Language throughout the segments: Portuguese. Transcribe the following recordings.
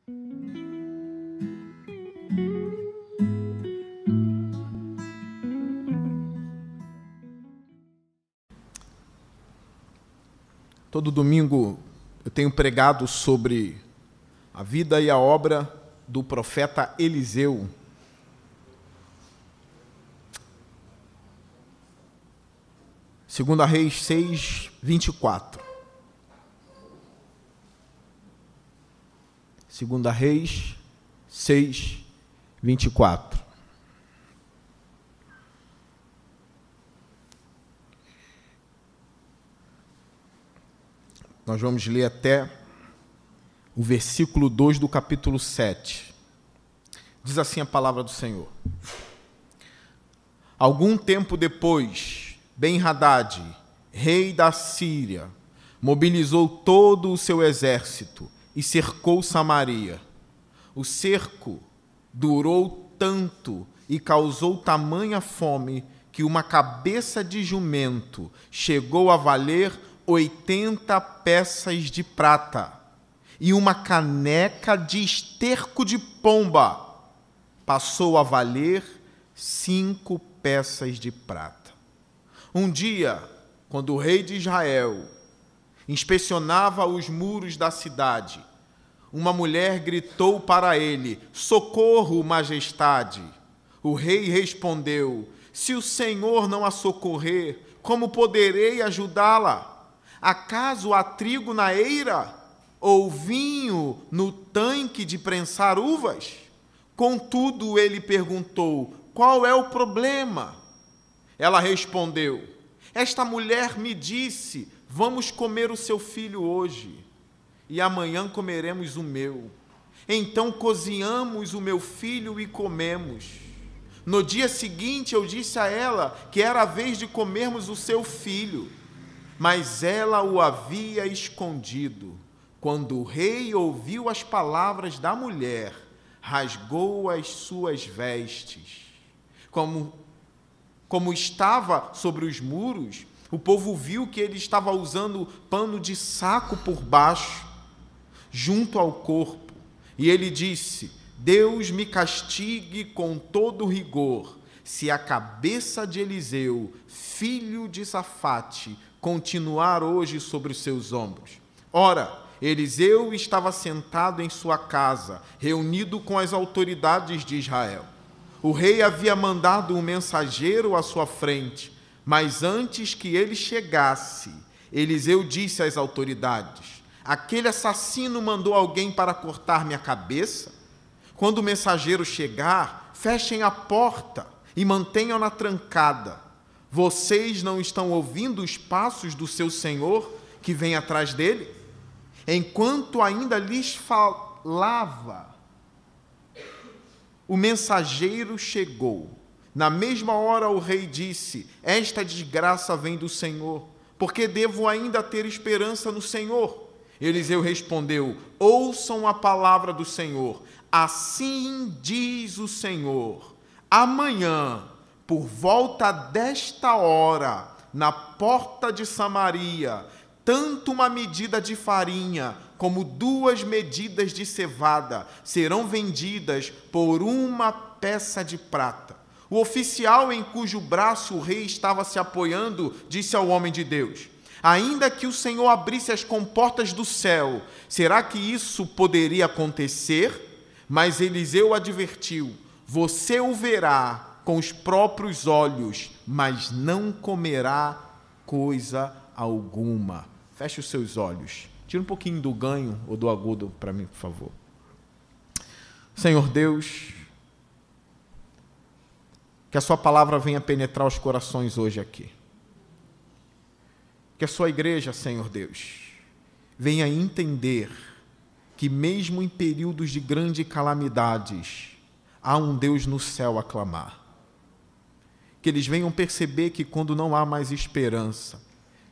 Todo domingo eu tenho pregado sobre a vida e a obra do profeta Eliseu. Segunda Reis 6, 24. Segunda Reis 6, 24. Nós vamos ler até o versículo 2 do capítulo 7. Diz assim a palavra do Senhor. Algum tempo depois, Ben-Hadad, rei da Síria, mobilizou todo o seu exército e cercou Samaria. O cerco durou tanto e causou tamanha fome que uma cabeça de jumento chegou a valer 80 peças de prata, e uma caneca de esterco de pomba passou a valer 5 peças de prata. Um dia, quando o rei de Israel inspecionava os muros da cidade, uma mulher gritou para ele: "Socorro, majestade!" O rei respondeu: "Se o Senhor não a socorrer, como poderei ajudá-la? Acaso há trigo na eira, ou vinho no tanque de prensar uvas?" Contudo, ele perguntou: "Qual é o problema?" Ela respondeu: "Esta mulher me disse: vamos comer o seu filho hoje, e amanhã comeremos o meu. Então cozinhamos o meu filho e comemos. No dia seguinte eu disse a ela que era a vez de comermos o seu filho, mas ela o havia escondido. Quando o rei ouviu as palavras da mulher, rasgou as suas vestes. Como estava sobre os muros, o povo viu que ele estava usando pano de saco por baixo, junto ao corpo. E ele disse: "Deus me castigue com todo rigor, se a cabeça de Eliseu, filho de Safate, continuar hoje sobre os seus ombros." Ora, Eliseu estava sentado em sua casa, reunido com as autoridades de Israel. O rei havia mandado um mensageiro à sua frente, mas antes que ele chegasse, Eliseu disse às autoridades: "Aquele assassino mandou alguém para cortar minha cabeça? Quando o mensageiro chegar, fechem a porta e mantenham-na trancada. Vocês não estão ouvindo os passos do seu senhor que vem atrás dele?" Enquanto ainda lhes falava, o mensageiro chegou. Na mesma hora o rei disse: "Esta desgraça vem do Senhor, porque devo ainda ter esperança no Senhor." Eliseu respondeu: "Ouçam a palavra do Senhor. Assim diz o Senhor: amanhã, por volta desta hora, na porta de Samaria, tanto uma medida de farinha como 2 medidas de cevada serão vendidas por 1 peça de prata." O oficial em cujo braço o rei estava se apoiando disse ao homem de Deus: "Ainda que o Senhor abrisse as comportas do céu, será que isso poderia acontecer?" Mas Eliseu advertiu: "Você o verá com os próprios olhos, mas não comerá coisa alguma." Feche os seus olhos. Tira um pouquinho do ganho ou do agudo para mim, por favor. Senhor Deus, que a sua palavra venha penetrar os corações hoje aqui. Que a sua igreja, Senhor Deus, venha entender que mesmo em períodos de grandes calamidades, há um Deus no céu a clamar. Que eles venham perceber que quando não há mais esperança,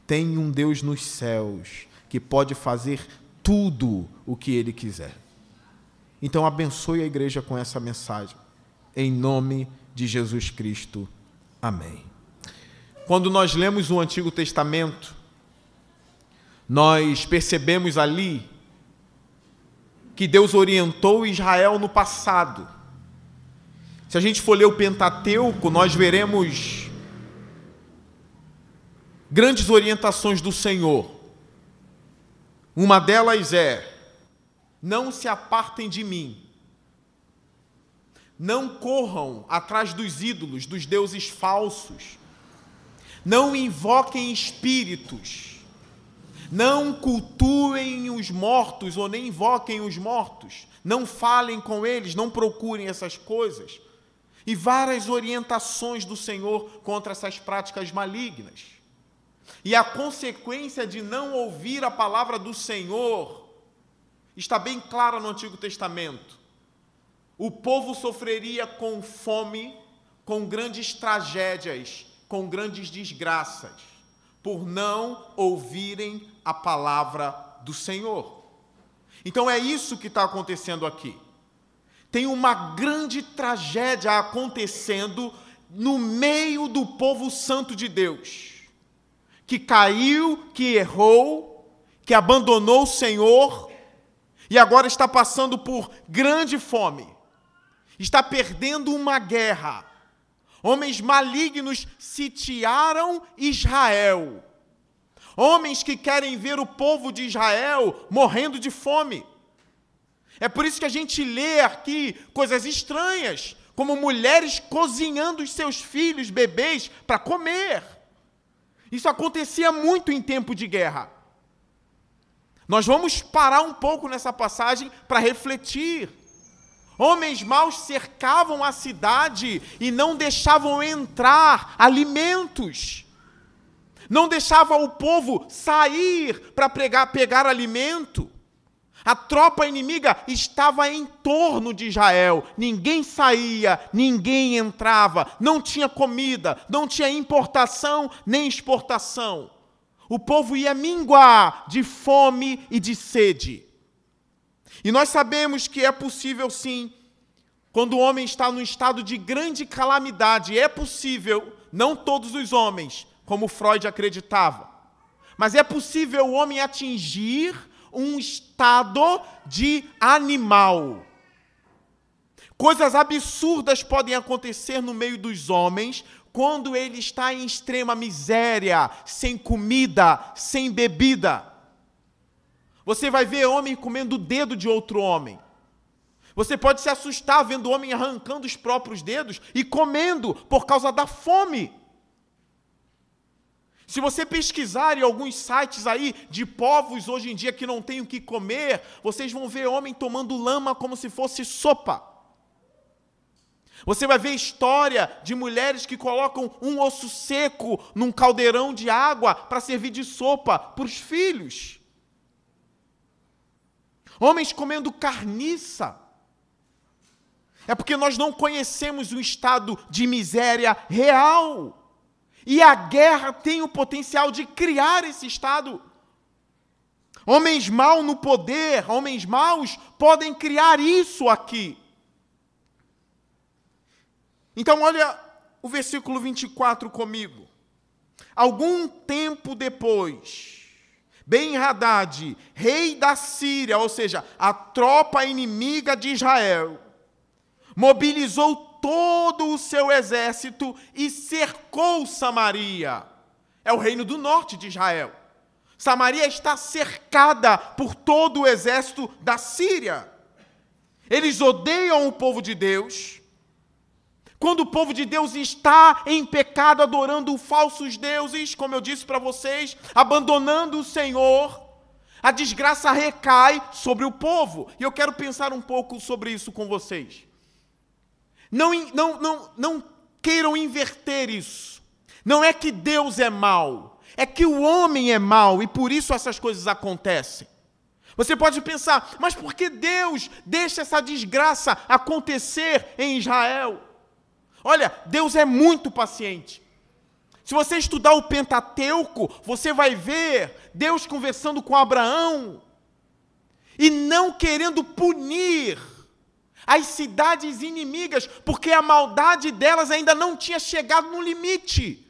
tem um Deus nos céus que pode fazer tudo o que Ele quiser. Então abençoe a igreja com essa mensagem. Em nome de Jesus Cristo. Amém. Quando nós lemos o Antigo Testamento, nós percebemos ali que Deus orientou Israel no passado. Se a gente for ler o Pentateuco, nós veremos grandes orientações do Senhor. Uma delas é: não se apartem de mim. Não corram atrás dos ídolos, dos deuses falsos. Não invoquem espíritos. Não cultuem os mortos ou nem invoquem os mortos. Não falem com eles, não procurem essas coisas. E várias orientações do Senhor contra essas práticas malignas. E a consequência de não ouvir a palavra do Senhor está bem clara no Antigo Testamento. O povo sofreria com fome, com grandes tragédias, com grandes desgraças, por não ouvirem a palavra do Senhor. Então é isso que está acontecendo aqui. Tem uma grande tragédia acontecendo no meio do povo santo de Deus, que caiu, que errou, que abandonou o Senhor e agora está passando por grande fome. Está perdendo uma guerra. Homens malignos sitiaram Israel. Homens que querem ver o povo de Israel morrendo de fome. É por isso que a gente lê aqui coisas estranhas, como mulheres cozinhando os seus filhos, bebês, para comer. Isso acontecia muito em tempo de guerra. Nós vamos parar um pouco nessa passagem para refletir. Homens maus cercavam a cidade e não deixavam entrar alimentos. Não deixavam o povo sair para pegar alimento. A tropa inimiga estava em torno de Israel. Ninguém saía, ninguém entrava. Não tinha comida, não tinha importação nem exportação. O povo ia minguar de fome e de sede. E nós sabemos que é possível, sim, quando o homem está num estado de grande calamidade, é possível, não todos os homens, como Freud acreditava, mas é possível o homem atingir um estado de animal. Coisas absurdas podem acontecer no meio dos homens quando ele está em extrema miséria, sem comida, sem bebida. Você vai ver homem comendo o dedo de outro homem. Você pode se assustar vendo homem arrancando os próprios dedos e comendo por causa da fome. Se você pesquisar em alguns sites aí de povos hoje em dia que não têm o que comer, vocês vão ver homem tomando lama como se fosse sopa. Você vai ver história de mulheres que colocam um osso seco num caldeirão de água para servir de sopa para os filhos. Homens comendo carniça. É porque nós não conhecemos um estado de miséria real. E a guerra tem o potencial de criar esse estado. Homens maus no poder, homens maus podem criar isso aqui. Então olha o versículo 24 comigo. Algum tempo depois, Ben-Hadad, rei da Síria, ou seja, a tropa inimiga de Israel, mobilizou todo o seu exército e cercou Samaria. É o reino do norte de Israel. Samaria está cercada por todo o exército da Síria. Eles odeiam o povo de Deus. Quando o povo de Deus está em pecado, adorando falsos deuses, como eu disse para vocês, abandonando o Senhor, a desgraça recai sobre o povo. E eu quero pensar um pouco sobre isso com vocês. Não queiram inverter isso. Não é que Deus é mau, é que o homem é mau e por isso essas coisas acontecem. Você pode pensar, mas por que Deus deixa essa desgraça acontecer em Israel? Olha, Deus é muito paciente. Se você estudar o Pentateuco, você vai ver Deus conversando com Abraão e não querendo punir as cidades inimigas, porque a maldade delas ainda não tinha chegado no limite.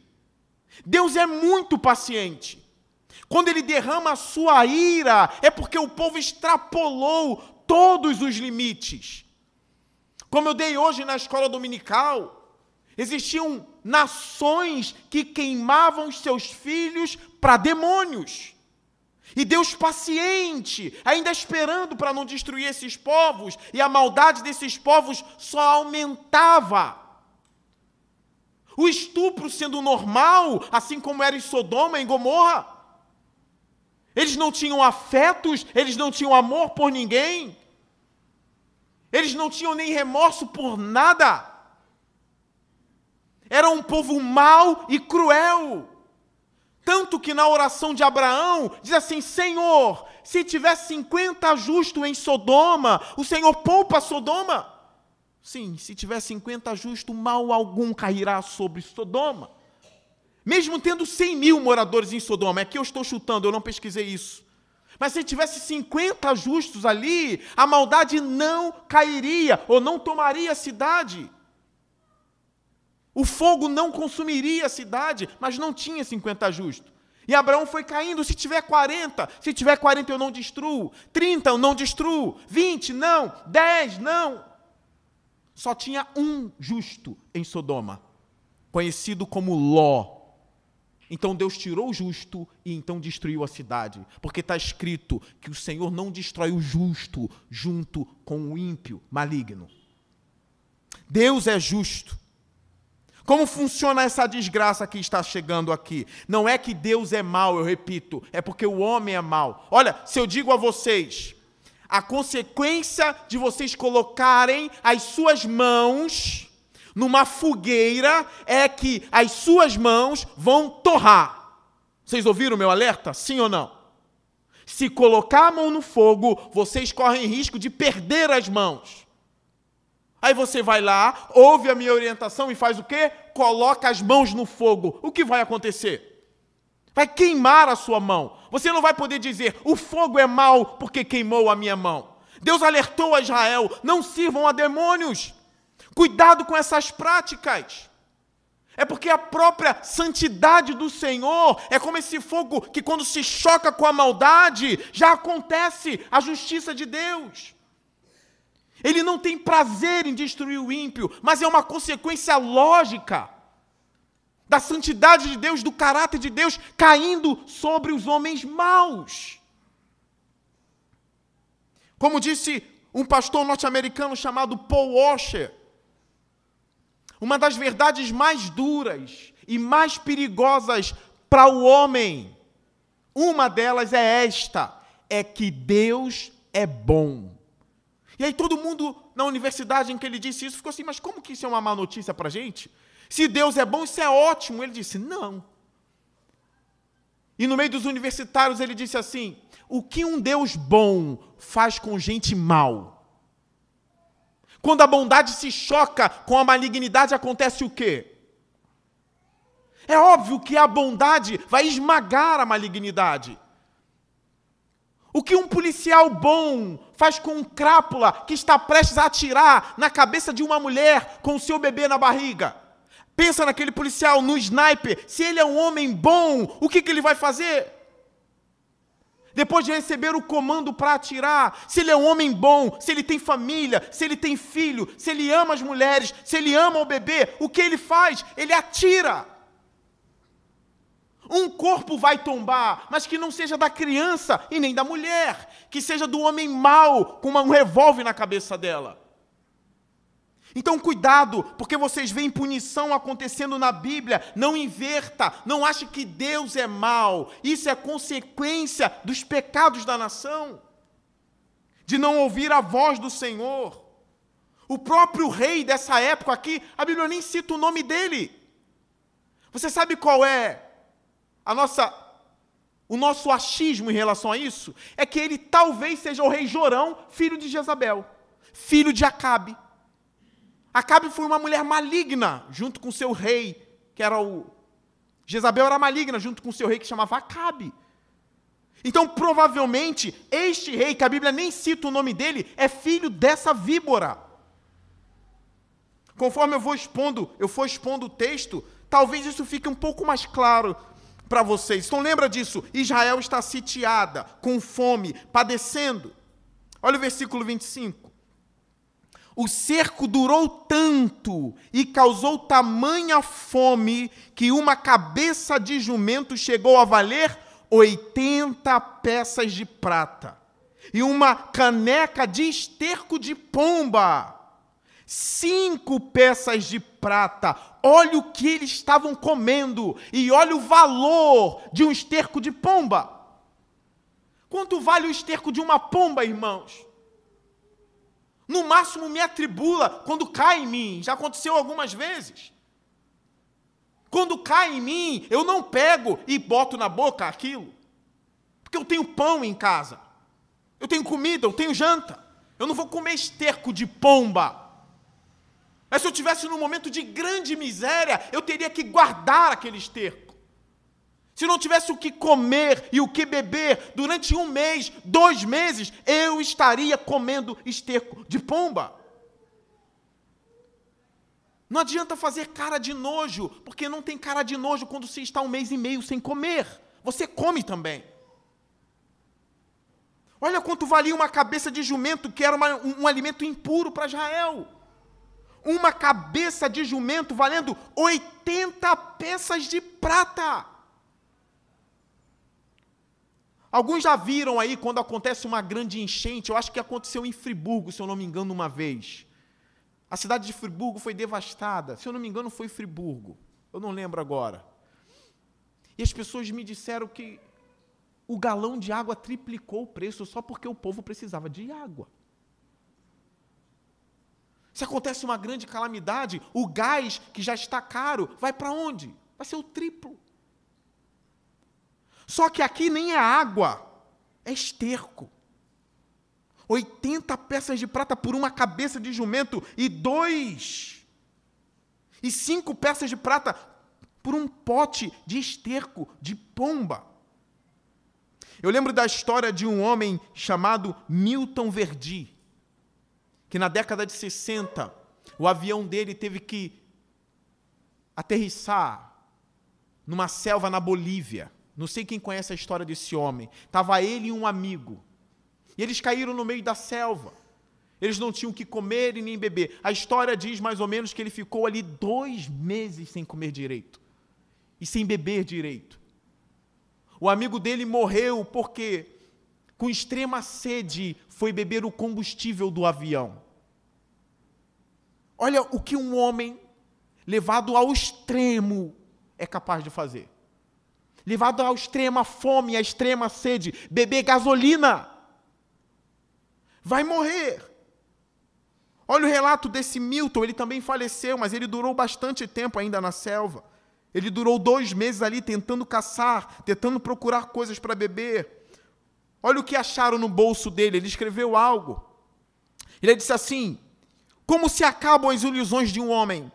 Deus é muito paciente. Quando ele derrama a sua ira, é porque o povo extrapolou todos os limites. Como eu dei hoje na escola dominical, existiam nações que queimavam os seus filhos para demônios. E Deus paciente, ainda esperando para não destruir esses povos, e a maldade desses povos só aumentava. O estupro sendo normal, assim como era em Sodoma, em Gomorra. Eles não tinham afetos, eles não tinham amor por ninguém. Eles não tinham nem remorso por nada. Era um povo mau e cruel. Tanto que na oração de Abraão, diz assim: Senhor, se tivesse 50 justos em Sodoma, o Senhor poupa Sodoma? Sim, se tiver 50 justos, mal algum cairá sobre Sodoma. Mesmo tendo 100 mil moradores em Sodoma, é que eu estou chutando, eu não pesquisei isso. Mas se tivesse 50 justos ali, a maldade não cairia, ou não tomaria a cidade. O fogo não consumiria a cidade, mas não tinha 50 justos. E Abraão foi caindo: se tiver 40 eu não destruo. 30 eu não destruo. 20 não. 10 não. Só tinha um justo em Sodoma, conhecido como Ló. Então Deus tirou o justo e então destruiu a cidade. Porque está escrito que o Senhor não destrói o justo junto com o ímpio maligno. Deus é justo. Como funciona essa desgraça que está chegando aqui? Não é que Deus é mau, eu repito, é porque o homem é mau. Olha, se eu digo a vocês, a consequência de vocês colocarem as suas mãos numa fogueira é que as suas mãos vão torrar. Vocês ouviram o meu alerta? Sim ou não? Se colocar a mão no fogo, vocês correm risco de perder as mãos. Aí você vai lá, ouve a minha orientação e faz o quê? Coloca as mãos no fogo. O que vai acontecer? Vai queimar a sua mão. Você não vai poder dizer: o fogo é mau porque queimou a minha mão. Deus alertou a Israel: não sirvam a demônios. Cuidado com essas práticas. É porque a própria santidade do Senhor é como esse fogo que, quando se choca com a maldade, já acontece a justiça de Deus. Ele não tem prazer em destruir o ímpio, mas é uma consequência lógica da santidade de Deus, do caráter de Deus caindo sobre os homens maus. Como disse um pastor norte-americano chamado Paul Washer, uma das verdades mais duras e mais perigosas para o homem, uma delas é esta: é que Deus é bom. E aí todo mundo na universidade em que ele disse isso ficou assim: mas como que isso é uma má notícia para a gente? Se Deus é bom, isso é ótimo. Ele disse: não. E no meio dos universitários ele disse assim: o que um Deus bom faz com gente mal? Quando a bondade se choca com a malignidade, acontece o quê? É óbvio que a bondade vai esmagar a malignidade. O que um policial bom faz com um crápula que está prestes a atirar na cabeça de uma mulher com o seu bebê na barriga? Pensa naquele policial, no sniper. Se ele é um homem bom, o que ele vai fazer? Depois de receber o comando para atirar, se ele é um homem bom, se ele tem família, se ele tem filho, se ele ama as mulheres, se ele ama o bebê, o que ele faz? Ele atira. Um corpo vai tombar, mas que não seja da criança e nem da mulher, que seja do homem mau com um revólver na cabeça dela. Então cuidado, porque vocês veem punição acontecendo na Bíblia. Não inverta, não ache que Deus é mau. Isso é consequência dos pecados da nação, de não ouvir a voz do Senhor. O próprio rei dessa época aqui, a Bíblia nem cita o nome dele. Você sabe qual é o nosso achismo em relação a isso? É que ele talvez seja o rei Jorão, filho de Jezabel, filho de Acabe. Acabe foi uma mulher maligna, junto com seu rei, que era Jezabel era maligna, junto com seu rei, que chamava Acabe. Então, provavelmente, este rei, que a Bíblia nem cita o nome dele, é filho dessa víbora. Conforme eu for expondo o texto, talvez isso fique um pouco mais claro para vocês. Então lembra disso, Israel está sitiada, com fome, padecendo. Olha o versículo 25. O cerco durou tanto e causou tamanha fome que uma cabeça de jumento chegou a valer 80 peças de prata. E uma caneca de esterco de pomba, 5 peças de prata. Olha o que eles estavam comendo e olha o valor de um esterco de pomba. Quanto vale o esterco de uma pomba, irmãos? No máximo me atribula quando cai em mim. Já aconteceu algumas vezes. Quando cai em mim, eu não pego e boto na boca aquilo. Porque eu tenho pão em casa. Eu tenho comida, eu tenho janta. Eu não vou comer esterco de pomba. Mas se eu estivesse num momento de grande miséria, eu teria que guardar aquele esterco. Se não tivesse o que comer e o que beber durante 1 mês, 2 meses, eu estaria comendo esterco de pomba. Não adianta fazer cara de nojo, porque não tem cara de nojo quando você está 1 mês e meio sem comer. Você come também. Olha quanto valia uma cabeça de jumento, que era um alimento impuro para Israel. Uma cabeça de jumento valendo 80 peças de prata. Alguns já viram aí quando acontece uma grande enchente, eu acho que aconteceu em Friburgo, se eu não me engano, uma vez. A cidade de Friburgo foi devastada, se eu não me engano foi Friburgo, eu não lembro agora. E as pessoas me disseram que o galão de água triplicou o preço só porque o povo precisava de água. Se acontece uma grande calamidade, o gás, que já está caro, vai para onde? Vai ser o triplo. Só que aqui nem é água, é esterco. 80 peças de prata por uma cabeça de jumento e 5 peças de prata por um pote de esterco de pomba. Eu lembro da história de um homem chamado Milton Verdi, que na década de 60, o avião dele teve que aterrissar numa selva na Bolívia. Não sei quem conhece a história desse homem. Estava ele e um amigo. E eles caíram no meio da selva. Eles não tinham o que comer e nem beber. A história diz mais ou menos que ele ficou ali 2 meses sem comer direito. E sem beber direito. O amigo dele morreu porque, com extrema sede, foi beber o combustível do avião. Olha o que um homem levado ao extremo é capaz de fazer. Levado à extrema fome, à extrema sede, beber gasolina. Vai morrer. Olha o relato desse Milton, ele também faleceu, mas ele durou bastante tempo ainda na selva. Ele durou 2 meses ali tentando caçar, tentando procurar coisas para beber. Olha o que acharam no bolso dele, ele escreveu algo. Ele disse assim: como se acabam as ilusões de um homem.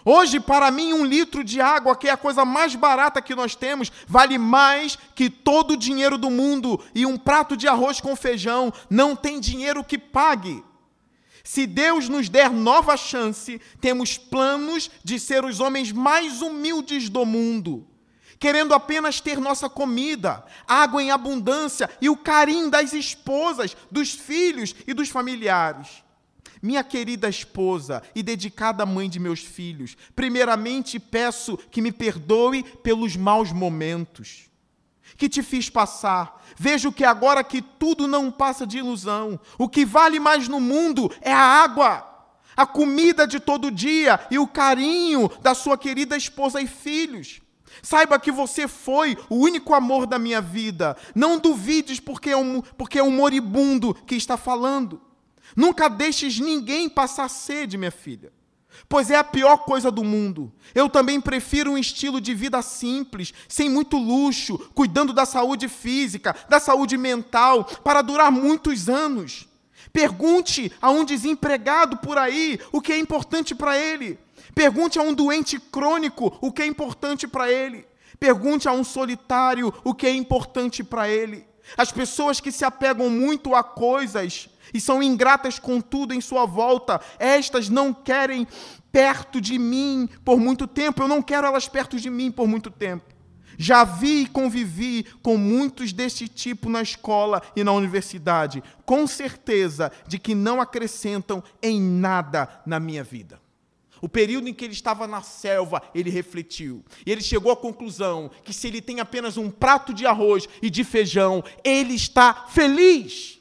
Hoje, para mim, 1 litro de água, que é a coisa mais barata que nós temos, vale mais que todo o dinheiro do mundo, e um prato de arroz com feijão não tem dinheiro que pague. Se Deus nos der nova chance, temos planos de ser os homens mais humildes do mundo, querendo apenas ter nossa comida, água em abundância e o carinho das esposas, dos filhos e dos familiares. Minha querida esposa e dedicada mãe de meus filhos, primeiramente peço que me perdoe pelos maus momentos que te fiz passar. Vejo que agora que tudo não passa de ilusão, o que vale mais no mundo é a água, a comida de todo dia e o carinho da sua querida esposa e filhos. Saiba que você foi o único amor da minha vida. Não duvides porque é um moribundo que está falando. Nunca deixes ninguém passar sede, minha filha, pois é a pior coisa do mundo. Eu também prefiro um estilo de vida simples, sem muito luxo, cuidando da saúde física, da saúde mental, para durar muitos anos. Pergunte a um desempregado por aí o que é importante para ele. Pergunte a um doente crônico o que é importante para ele. Pergunte a um solitário o que é importante para ele. As pessoas que se apegam muito a coisas e são ingratas com tudo em sua volta, estas não querem perto de mim por muito tempo, eu não quero elas perto de mim por muito tempo. Já vi e convivi com muitos desse tipo na escola e na universidade, com certeza de que não acrescentam em nada na minha vida. O período em que ele estava na selva, ele refletiu. E ele chegou à conclusão que se ele tem apenas um prato de arroz e de feijão, ele está feliz.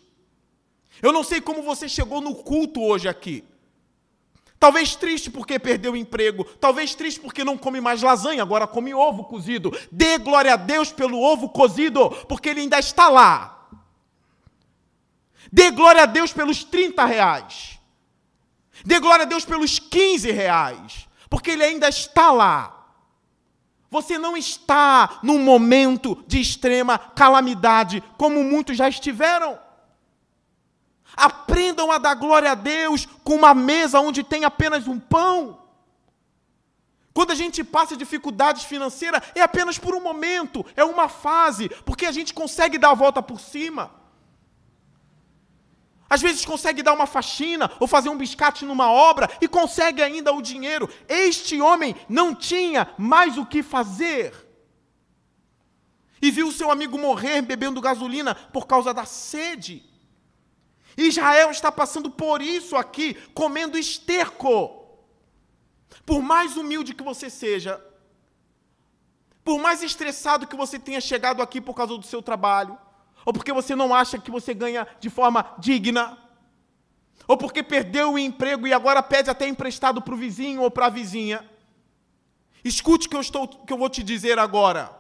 Eu não sei como você chegou no culto hoje aqui. Talvez triste porque perdeu o emprego. Talvez triste porque não come mais lasanha, agora come ovo cozido. Dê glória a Deus pelo ovo cozido, porque ele ainda está lá. Dê glória a Deus pelos R$30. Dê glória a Deus pelos R$15, porque ele ainda está lá. Você não está num momento de extrema calamidade, como muitos já estiveram. Aprendam a dar glória a Deus com uma mesa onde tem apenas um pão. Quando a gente passa dificuldades financeiras, é apenas por um momento, é uma fase, porque a gente consegue dar a volta por cima. Às vezes consegue dar uma faxina ou fazer um biscate numa obra e consegue ainda o dinheiro. Este homem não tinha mais o que fazer. E viu o seu amigo morrer bebendo gasolina por causa da sede. Israel está passando por isso aqui, comendo esterco. Por mais humilde que você seja, por mais estressado que você tenha chegado aqui por causa do seu trabalho, ou porque você não acha que você ganha de forma digna, ou porque perdeu o emprego e agora pede até emprestado para o vizinho ou para a vizinha, escute o que eu vou te dizer agora.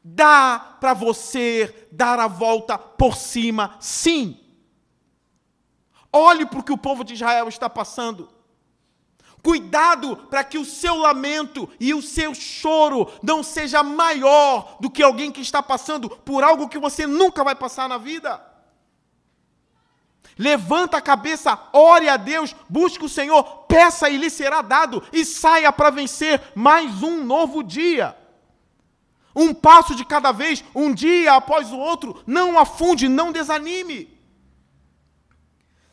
Dá para você dar a volta por cima, sim. Olhe para o que o povo de Israel está passando. Cuidado para que o seu lamento e o seu choro não seja maior do que alguém que está passando por algo que você nunca vai passar na vida. Levanta a cabeça, ore a Deus, busque o Senhor, peça e lhe será dado e saia para vencer mais um novo dia. Um passo de cada vez, um dia após o outro, não afunde, não desanime.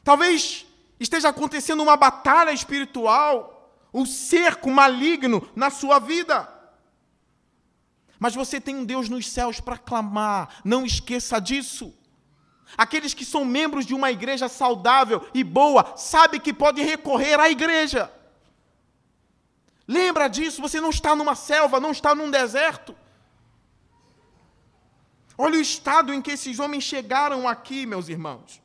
Talvez esteja acontecendo uma batalha espiritual, um cerco maligno na sua vida. Mas você tem um Deus nos céus para clamar, não esqueça disso. Aqueles que são membros de uma igreja saudável e boa, sabem que pode recorrer à igreja. Lembra disso, você não está numa selva, não está num deserto. Olha o estado em que esses homens chegaram aqui, meus irmãos.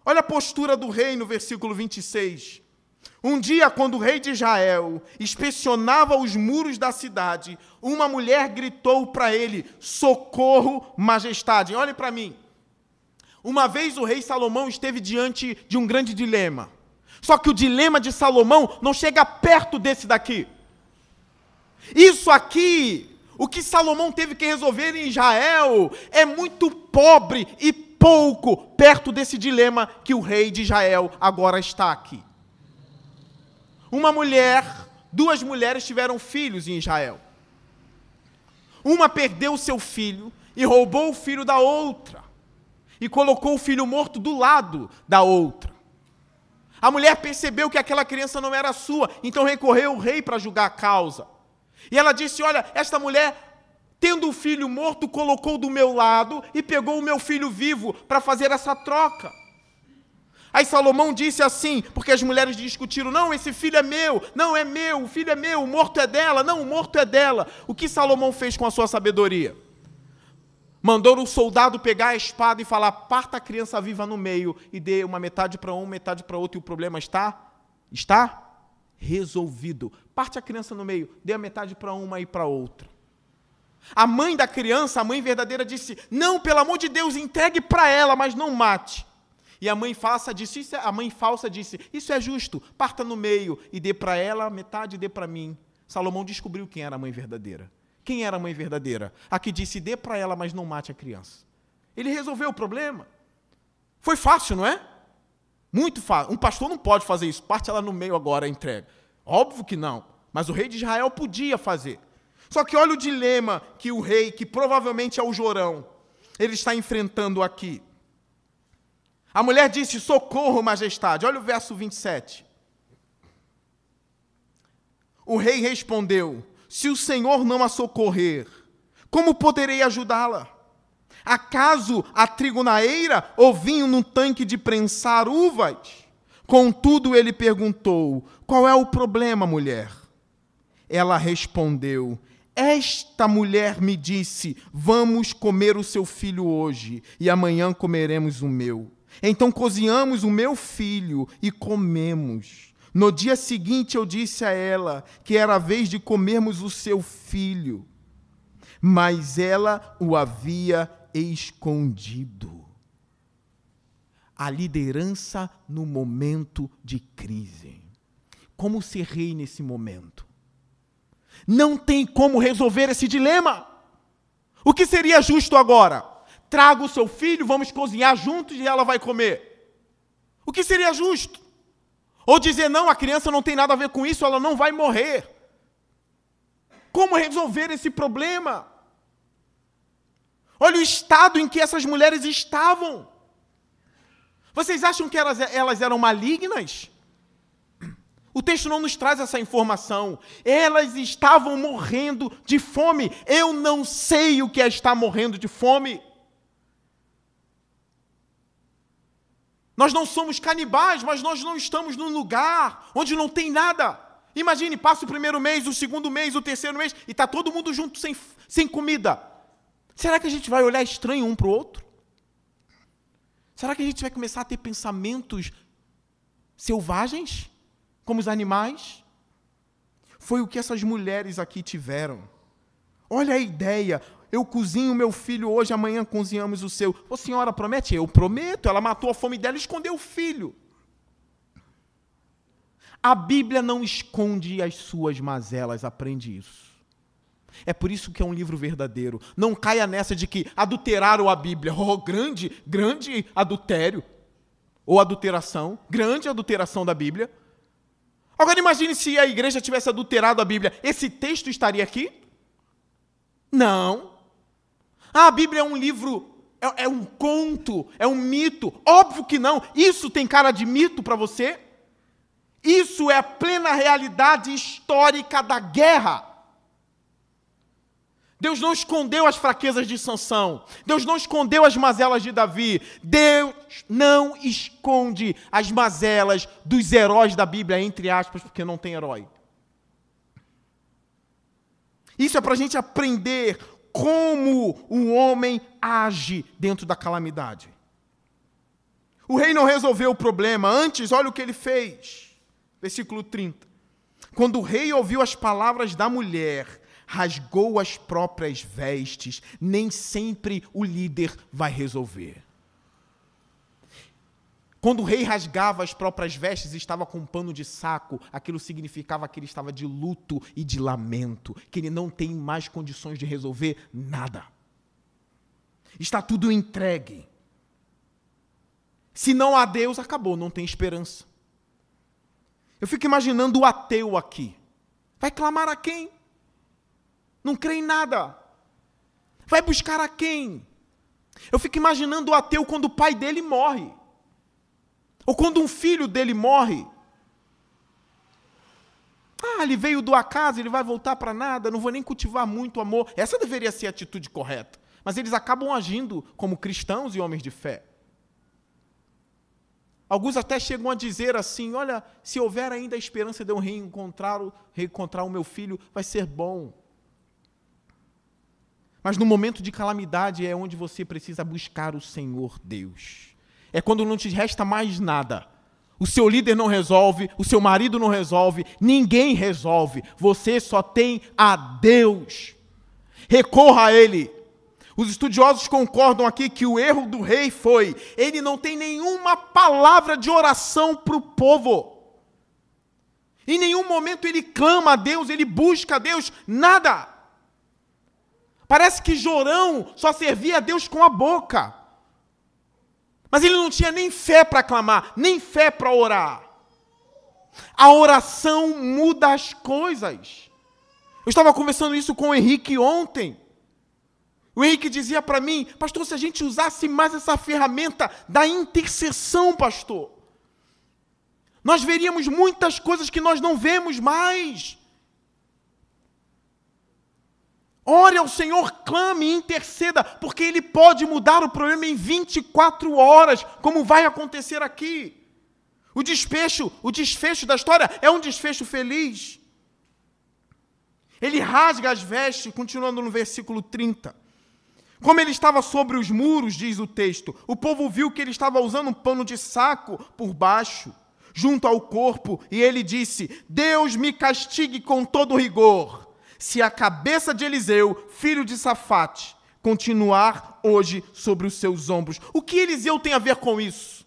Olha a postura do rei no versículo 26. Um dia, quando o rei de Israel inspecionava os muros da cidade, uma mulher gritou para ele: socorro, majestade. Olhe para mim. Uma vez o rei Salomão esteve diante de um grande dilema. Só que o dilema de Salomão não chega perto desse daqui. Isso aqui, o que Salomão teve que resolver em Israel, é muito pobre e pouco perto desse dilema que o rei de Israel agora está aqui. Duas mulheres tiveram filhos em Israel. Uma perdeu o seu filho e roubou o filho da outra. E colocou o filho morto do lado da outra. A mulher percebeu que aquela criança não era sua, então recorreu ao rei para julgar a causa. E ela disse: olha, esta mulher, tendo o filho morto, colocou do meu lado e pegou o meu filho vivo para fazer essa troca. Aí Salomão disse assim, porque as mulheres discutiram: não, esse filho é meu, não é meu, o filho é meu, o morto é dela, não, o morto é dela. O que Salomão fez com a sua sabedoria? Mandou o soldado pegar a espada e falar: parta a criança viva no meio e dê uma metade para um, metade para outro, e o problema está resolvido. Parte a criança no meio, dê a metade para uma e para outra. A mãe da criança, a mãe verdadeira, disse: não, pelo amor de Deus, entregue para ela, mas não mate. E a mãe falsa disse: isso é justo, parta no meio e dê para ela metade e dê para mim. Salomão descobriu quem era a mãe verdadeira. Quem era a mãe verdadeira? A que disse: dê para ela, mas não mate a criança. Ele resolveu o problema. Foi fácil, não é? Muito fácil. Um pastor não pode fazer isso. Parte ela no meio agora, entrega. Óbvio que não. Mas o rei de Israel podia fazer. Só que olha o dilema que o rei, que provavelmente é o Jorão, ele está enfrentando aqui. A mulher disse: socorro, majestade. Olha o verso 27. O rei respondeu: se o Senhor não a socorrer, como poderei ajudá-la? Acaso há trigo na eira ou vinho num tanque de prensar uvas? Contudo, ele perguntou: qual é o problema, mulher? Ela respondeu: esta mulher me disse: vamos comer o seu filho hoje, e amanhã comeremos o meu. Então cozinhamos o meu filho e comemos. No dia seguinte eu disse a ela que era a vez de comermos o seu filho, mas ela o havia escondido. A liderança no momento de crise. Como ser rei nesse momento? Não tem como resolver esse dilema. O que seria justo agora? Traga o seu filho, vamos cozinhar juntos e ela vai comer. O que seria justo? Ou dizer, não, a criança não tem nada a ver com isso, ela não vai morrer. Como resolver esse problema? Olha o estado em que essas mulheres estavam. Vocês acham que elas eram malignas? O texto não nos traz essa informação. Elas estavam morrendo de fome. Eu não sei o que é estar morrendo de fome. Nós não somos canibais, mas nós não estamos num lugar onde não tem nada. Imagine, passa o primeiro mês, o segundo mês, o terceiro mês, e está todo mundo junto sem comida. Será que a gente vai olhar estranho um para o outro? Será que a gente vai começar a ter pensamentos selvagens, como os animais? Foi o que essas mulheres aqui tiveram. Olha a ideia. Eu cozinho meu filho hoje, amanhã cozinhamos o seu. Ô, senhora, promete? Eu prometo. Ela matou a fome dela e escondeu o filho. A Bíblia não esconde as suas mazelas, aprende isso. É por isso que é um livro verdadeiro. Não caia nessa de que adulteraram a Bíblia. Oh, grande adultério. Ou adulteração. Grande adulteração da Bíblia. Agora imagine se a igreja tivesse adulterado a Bíblia. Esse texto estaria aqui? Não. A Bíblia é um livro, é um conto, é um mito. Óbvio que não. Isso tem cara de mito para você? Isso é a plena realidade histórica da guerra. Deus não escondeu as fraquezas de Sansão. Deus não escondeu as mazelas de Davi. Deus não esconde as mazelas dos heróis da Bíblia, entre aspas, porque não tem herói. Isso é para a gente aprender como o homem age dentro da calamidade. O rei não resolveu o problema. Antes, olha o que ele fez. Versículo 30. Quando o rei ouviu as palavras da mulher, rasgou as próprias vestes. Nem sempre o líder vai resolver. Quando o rei rasgava as próprias vestes e estava com um pano de saco, aquilo significava que ele estava de luto e de lamento, que ele não tem mais condições de resolver nada. Está tudo entregue. Se não há Deus, acabou, não tem esperança. Eu fico imaginando o ateu aqui. Vai clamar a quem? Não crê em nada. Vai buscar a quem? Eu fico imaginando o ateu quando o pai dele morre. Ou quando um filho dele morre. Ele veio do acaso, ele vai voltar para nada, não vou nem cultivar muito amor. Essa deveria ser a atitude correta. Mas eles acabam agindo como cristãos e homens de fé. Alguns até chegam a dizer assim, olha, se houver ainda a esperança de eu reencontrar o meu filho, vai ser bom. Mas no momento de calamidade é onde você precisa buscar o Senhor Deus. É quando não te resta mais nada. O seu líder não resolve, o seu marido não resolve, ninguém resolve. Você só tem a Deus. Recorra a Ele. Os estudiosos concordam aqui que o erro do rei foi, ele não tem nenhuma palavra de oração para o povo. Em nenhum momento ele clama a Deus, ele busca a Deus, nada. Parece que Jorão só servia a Deus com a boca. Mas ele não tinha nem fé para clamar, nem fé para orar. A oração muda as coisas. Eu estava conversando isso com o Henrique ontem. O Henrique dizia para mim, pastor, se a gente usasse mais essa ferramenta da intercessão, pastor, nós veríamos muitas coisas que nós não vemos mais. Ore ao Senhor, clame, interceda, porque Ele pode mudar o problema em 24 horas, como vai acontecer aqui. O desfecho da história é um desfecho feliz. Ele rasga as vestes, continuando no versículo 30. Como ele estava sobre os muros, diz o texto, o povo viu que ele estava usando um pano de saco por baixo, junto ao corpo, e ele disse: Deus me castigue com todo rigor, se a cabeça de Eliseu, filho de Safate, continuar hoje sobre os seus ombros. O que Eliseu tem a ver com isso?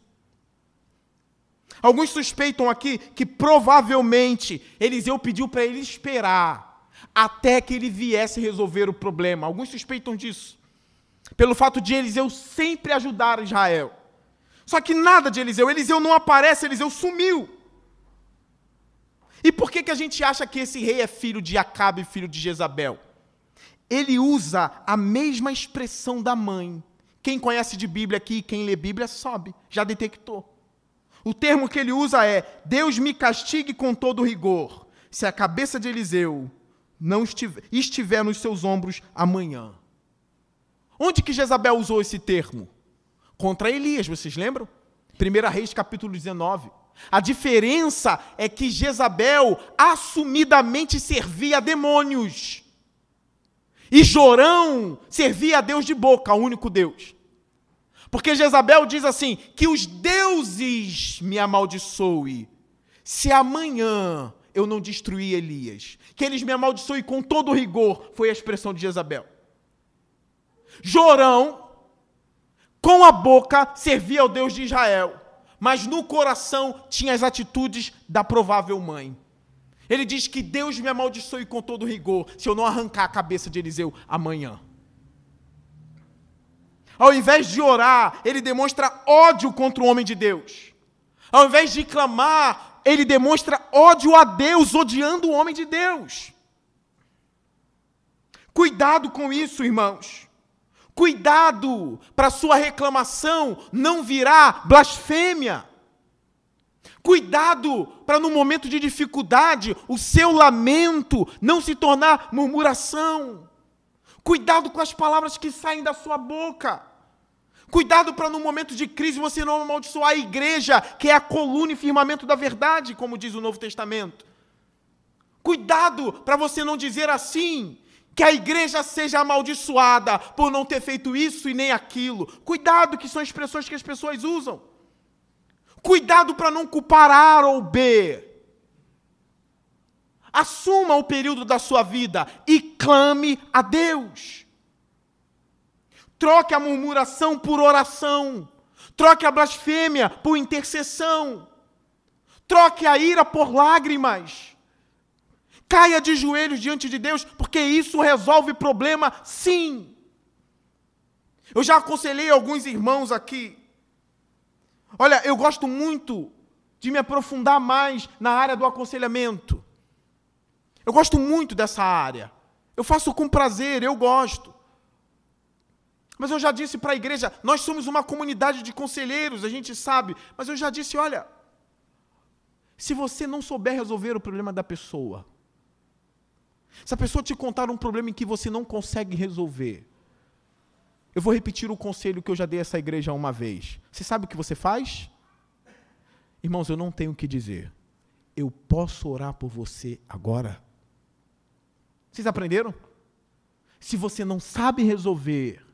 Alguns suspeitam aqui que provavelmente Eliseu pediu para ele esperar até que ele viesse resolver o problema. Alguns suspeitam disso, pelo fato de Eliseu sempre ajudar Israel. Só que nada de Eliseu. Eliseu não aparece, Eliseu sumiu. E por que a gente acha que esse rei é filho de Acabe, filho de Jezabel? Ele usa a mesma expressão da mãe. Quem conhece de Bíblia aqui, quem lê Bíblia, sabe, já detectou. O termo que ele usa é: Deus me castigue com todo rigor, se a cabeça de Eliseu não estiver nos seus ombros amanhã. Onde que Jezabel usou esse termo? Contra Elias, vocês lembram? 1 Reis, capítulo 19. A diferença é que Jezabel assumidamente servia a demônios. E Jorão servia a Deus de boca, ao único Deus. Porque Jezabel diz assim: que os deuses me amaldiçoem, se amanhã eu não destruir Elias. Que eles me amaldiçoem com todo rigor, foi a expressão de Jezabel. Jorão, com a boca, servia ao Deus de Israel, mas no coração tinha as atitudes da provável mãe. Ele diz que Deus me amaldiçoe com todo rigor, se eu não arrancar a cabeça de Eliseu amanhã. Ao invés de orar, ele demonstra ódio contra o homem de Deus. Ao invés de clamar, ele demonstra ódio a Deus, odiando o homem de Deus. Cuidado com isso, irmãos. Cuidado para sua reclamação não virar blasfêmia. Cuidado para no momento de dificuldade o seu lamento não se tornar murmuração. Cuidado com as palavras que saem da sua boca. Cuidado para no momento de crise você não amaldiçoar a igreja, que é a coluna e firmamento da verdade, como diz o Novo Testamento. Cuidado para você não dizer assim: que a igreja seja amaldiçoada por não ter feito isso e nem aquilo. Cuidado, que são expressões que as pessoas usam. Cuidado para não culpar A ou B. Assuma o período da sua vida e clame a Deus. Troque a murmuração por oração. Troque a blasfêmia por intercessão. Troque a ira por lágrimas. Caia de joelhos diante de Deus, porque isso resolve problema, sim. Eu já aconselhei alguns irmãos aqui. Olha, eu gosto muito de me aprofundar mais na área do aconselhamento. Eu gosto muito dessa área. Eu faço com prazer, eu gosto. Mas eu já disse para a igreja, nós somos uma comunidade de conselheiros, a gente sabe. Mas eu já disse, olha, se você não souber resolver o problema da pessoa, se a pessoa te contar um problema em que você não consegue resolver, eu vou repetir o conselho que eu já dei a essa igreja uma vez. Você sabe o que você faz? Irmãos, eu não tenho o que dizer. Eu posso orar por você agora? Vocês aprenderam? Se você não sabe resolver,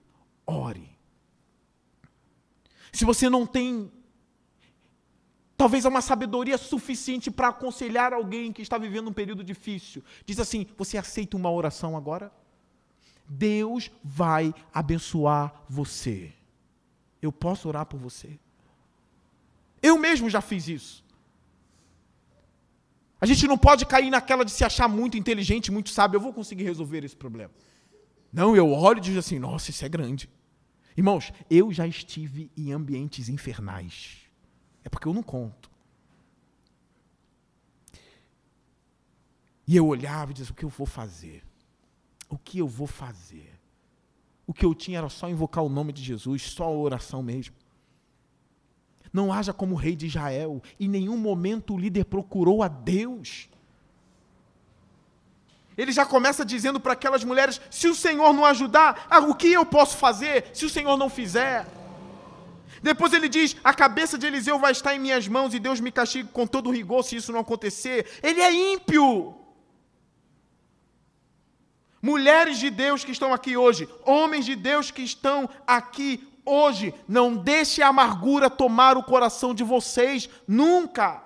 ore. Se você não tem, talvez uma sabedoria suficiente para aconselhar alguém que está vivendo um período difícil, diz assim: você aceita uma oração agora? Deus vai abençoar você. Eu posso orar por você? Eu mesmo já fiz isso. A gente não pode cair naquela de se achar muito inteligente, muito sábio. Eu vou conseguir resolver esse problema. Não, eu olho e digo assim: nossa, isso é grande. Irmãos, eu já estive em ambientes infernais. É porque eu não conto. E eu olhava e dizia: o que eu vou fazer? O que eu vou fazer? O que eu tinha era só invocar o nome de Jesus, só a oração mesmo. Não haja como o rei de Israel. Em nenhum momento o líder procurou a Deus. Ele já começa dizendo para aquelas mulheres: se o Senhor não ajudar, o que eu posso fazer se o Senhor não fizer? Depois ele diz: a cabeça de Eliseu vai estar em minhas mãos e Deus me castigue com todo rigor se isso não acontecer. Ele é ímpio. Mulheres de Deus que estão aqui hoje, homens de Deus que estão aqui hoje, não deixe a amargura tomar o coração de vocês, nunca.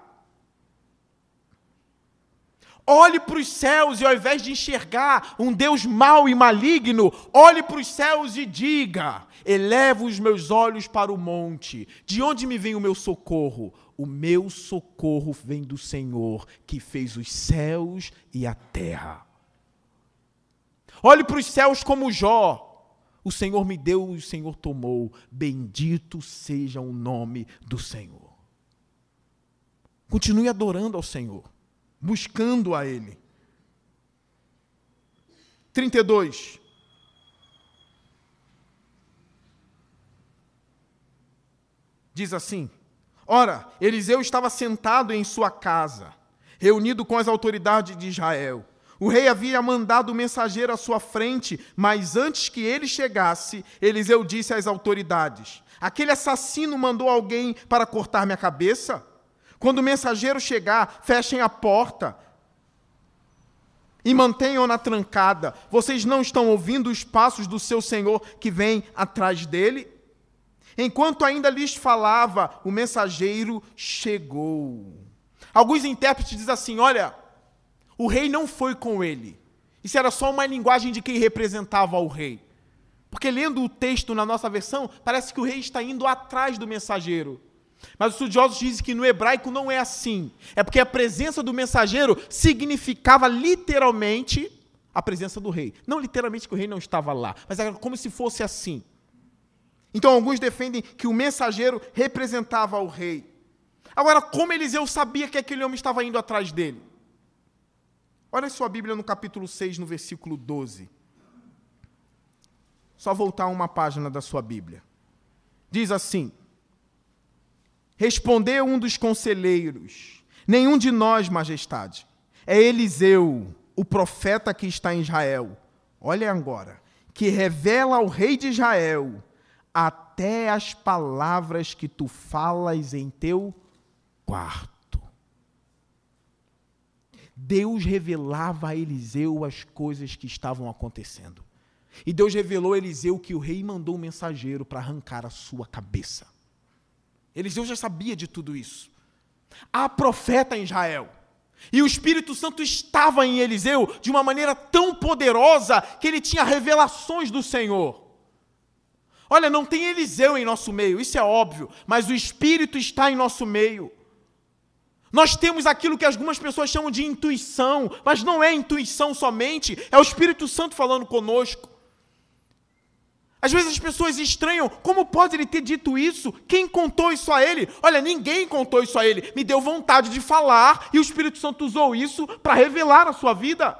Olhe para os céus e ao invés de enxergar um Deus mau e maligno, olhe para os céus e diga: elevo os meus olhos para o monte. De onde me vem o meu socorro? O meu socorro vem do Senhor, que fez os céus e a terra. Olhe para os céus como Jó. O Senhor me deu e o Senhor tomou. Bendito seja o nome do Senhor. Continue adorando ao Senhor, buscando a Ele. 32. Diz assim: ora, Eliseu estava sentado em sua casa, reunido com as autoridades de Israel. O rei havia mandado o mensageiro à sua frente, mas antes que ele chegasse, Eliseu disse às autoridades: aquele assassino mandou alguém para cortar minha cabeça? Quando o mensageiro chegar, fechem a porta e mantenham-na trancada. Vocês não estão ouvindo os passos do seu senhor que vem atrás dele? Enquanto ainda lhes falava, o mensageiro chegou. Alguns intérpretes dizem assim: olha, o rei não foi com ele. Isso era só uma linguagem de quem representava o rei. Porque lendo o texto na nossa versão, parece que o rei está indo atrás do mensageiro. Mas os estudiosos dizem que no hebraico não é assim. É porque a presença do mensageiro significava literalmente a presença do rei. Não literalmente que o rei não estava lá, mas era como se fosse assim. Então alguns defendem que o mensageiro representava o rei. Agora, como Eliseu sabia que aquele homem estava indo atrás dele? Olha sua Bíblia no capítulo 6, no versículo 12. Só voltar uma página da sua Bíblia. Diz assim: respondeu um dos conselheiros: nenhum de nós, majestade. É Eliseu, o profeta que está em Israel. Olha agora, que revela ao rei de Israel até as palavras que tu falas em teu quarto. Deus revelava a Eliseu as coisas que estavam acontecendo. E Deus revelou a Eliseu que o rei mandou um mensageiro para arrancar a sua cabeça. Eliseu já sabia de tudo isso. Há profeta em Israel. E o Espírito Santo estava em Eliseu de uma maneira tão poderosa que ele tinha revelações do Senhor. Olha, não tem Eliseu em nosso meio, isso é óbvio, mas o Espírito está em nosso meio. Nós temos aquilo que algumas pessoas chamam de intuição, mas não é intuição somente, é o Espírito Santo falando conosco. Às vezes as pessoas estranham, como pode ele ter dito isso? Quem contou isso a ele? Olha, ninguém contou isso a ele, me deu vontade de falar e o Espírito Santo usou isso para revelar a sua vida.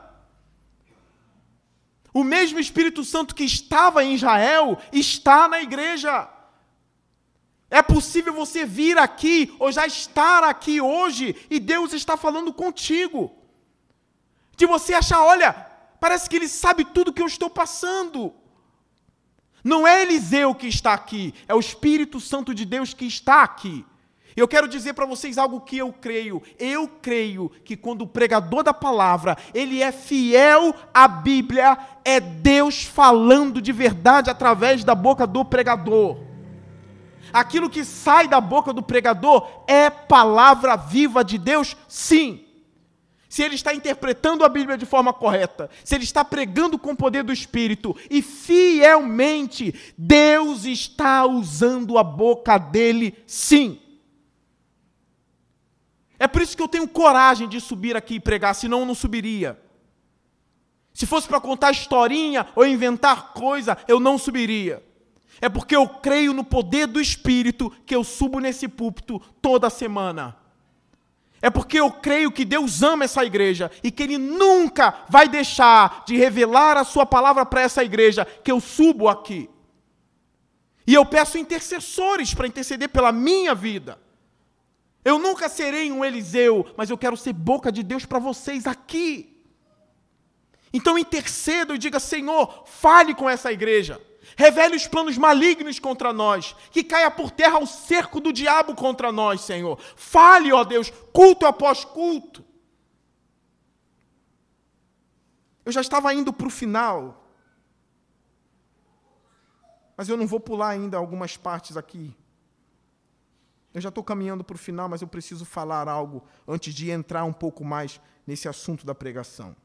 O mesmo Espírito Santo que estava em Israel está na igreja. É possível você vir aqui, ou já estar aqui hoje, e Deus está falando contigo. De você achar, olha, parece que Ele sabe tudo que eu estou passando. Não é Eliseu que está aqui, é o Espírito Santo de Deus que está aqui. Eu quero dizer para vocês algo que eu creio. Eu creio que quando o pregador da palavra, ele é fiel à Bíblia, é Deus falando de verdade através da boca do pregador. Aquilo que sai da boca do pregador é palavra viva de Deus, sim. Se ele está interpretando a Bíblia de forma correta, se ele está pregando com o poder do Espírito e fielmente, Deus está usando a boca dele, sim. É por isso que eu tenho coragem de subir aqui e pregar, senão eu não subiria. Se fosse para contar historinha ou inventar coisa, eu não subiria. É porque eu creio no poder do Espírito que eu subo nesse púlpito toda semana. É porque eu creio que Deus ama essa igreja e que Ele nunca vai deixar de revelar a sua palavra para essa igreja, que eu subo aqui. E eu peço intercessores para interceder pela minha vida. Eu nunca serei um Eliseu, mas eu quero ser boca de Deus para vocês aqui. Então interceda e diga: Senhor, fale com essa igreja. Revele os planos malignos contra nós. Que caia por terra o cerco do diabo contra nós, Senhor. Fale, ó Deus, culto após culto. Eu já estava indo para o final. Mas eu não vou pular ainda algumas partes aqui. Eu já estou caminhando para o final, mas eu preciso falar algo antes de entrar um pouco mais nesse assunto da pregação.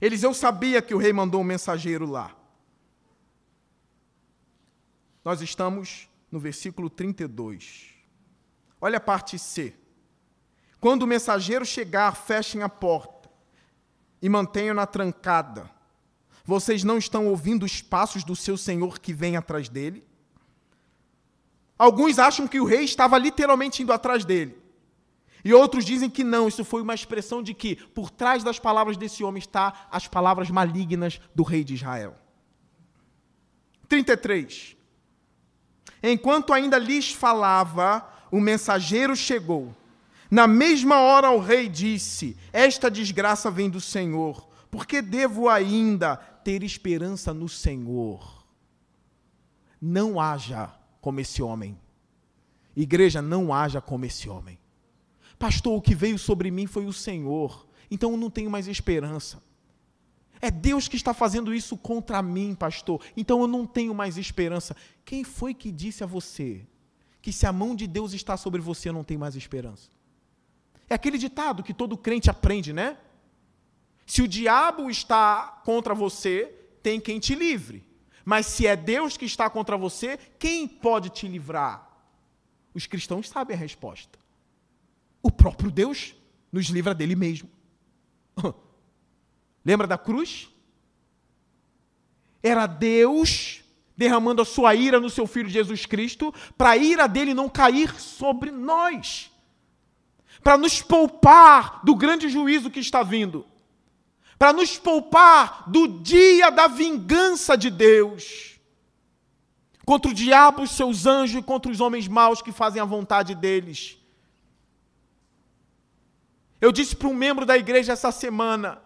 Eliseu sabia que o rei mandou um mensageiro lá. Nós estamos no versículo 32. Olha a parte C. Quando o mensageiro chegar, fechem a porta e mantenham-na trancada. Vocês não estão ouvindo os passos do seu senhor que vem atrás dele? Alguns acham que o rei estava literalmente indo atrás dele. E outros dizem que não, isso foi uma expressão de que por trás das palavras desse homem está as palavras malignas do rei de Israel. 33. Enquanto ainda lhes falava, o mensageiro chegou. Na mesma hora o rei disse: esta desgraça vem do Senhor, porque devo ainda ter esperança no Senhor. Não haja como esse homem. Igreja, não haja como esse homem. Pastor, o que veio sobre mim foi o Senhor, então eu não tenho mais esperança. É Deus que está fazendo isso contra mim, pastor, então eu não tenho mais esperança. Quem foi que disse a você que se a mão de Deus está sobre você, eu não tenho mais esperança? É aquele ditado que todo crente aprende, né? Se o diabo está contra você, tem quem te livre. Mas se é Deus que está contra você, quem pode te livrar? Os cristãos sabem a resposta. O próprio Deus nos livra dele mesmo. Lembra da cruz? Era Deus derramando a sua ira no seu Filho Jesus Cristo, para a ira dele não cair sobre nós, para nos poupar do grande juízo que está vindo, para nos poupar do dia da vingança de Deus, contra o diabo, os seus anjos e contra os homens maus que fazem a vontade deles. Eu disse para um membro da igreja essa semana: